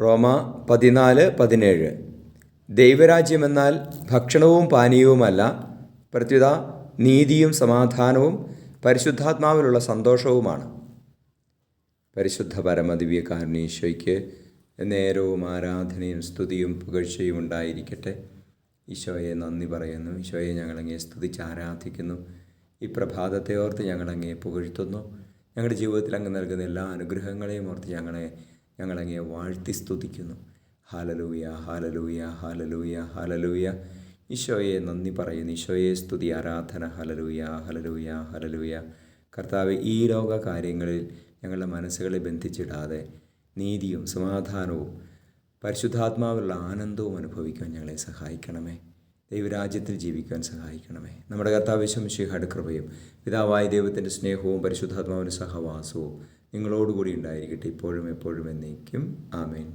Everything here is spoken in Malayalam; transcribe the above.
റോമ 14:17. ദൈവരാജ്യമെന്നാൽ ഭക്ഷണവും പാനീയവുമല്ല, പ്രത്യുത നീതിയും സമാധാനവും പരിശുദ്ധാത്മാവിലുള്ള സന്തോഷവുമാണ്. പരിശുദ്ധ പരമദിവ്യകാരുണ്യീശോയ്ക്ക് നേരവും ആരാധനയും സ്തുതിയും പുകഴ്ചയും ഉണ്ടായിരിക്കട്ടെ. ഈശോയെ നന്ദി പറയുന്നു. ഈശോയെ ഞങ്ങളങ്ങേ സ്തുതിച്ച് ആരാധിക്കുന്നു. ഈ പ്രഭാതത്തെ ഓർത്ത് ഞങ്ങളങ്ങേ പുകഴ്ത്തുന്നു. ഞങ്ങളുടെ ജീവിതത്തിൽ അങ്ങ് നൽകുന്ന എല്ലാ അനുഗ്രഹങ്ങളെയും ഓർത്ത് ഞങ്ങളങ്ങേ വാഴ്ത്തി സ്തുതിക്കുന്നു. Hallelujah, hallelujah, hallelujah, hallelujah. ഈശോയെ നന്ദി പറയുന്നു. ഈശോയെ സ്തുതി, ആരാധന. Hallelujah, hallelujah, hallelujah. കർത്താവേ, ഈ ലോക കാര്യങ്ങളിൽ ഞങ്ങളുടെ മനസ്സുകളെ ബന്ധിച്ചിടാതെ നീതിയും സമാധാനവും പരിശുദ്ധാത്മാവിലുള്ള ആനന്ദവും അനുഭവിക്കാൻ ഞങ്ങളെ സഹായിക്കണമേ. ദൈവരാജ്യത്തിൽ ജീവിക്കാൻ സഹായിക്കണമേ. നമ്മുടെ കർത്താവ് യേശു മിശിഹായുടെ കൃപയും പിതാവായ ദൈവത്തിൻ്റെ സ്നേഹവും പരിശുദ്ധാത്മാവിൻ്റെ സഹവാസവും നിങ്ങളോടുകൂടി ഉണ്ടായിരിക്കട്ടെ, ഇപ്പോഴും എപ്പോഴും എന്നേക്കും. ആമേൻ.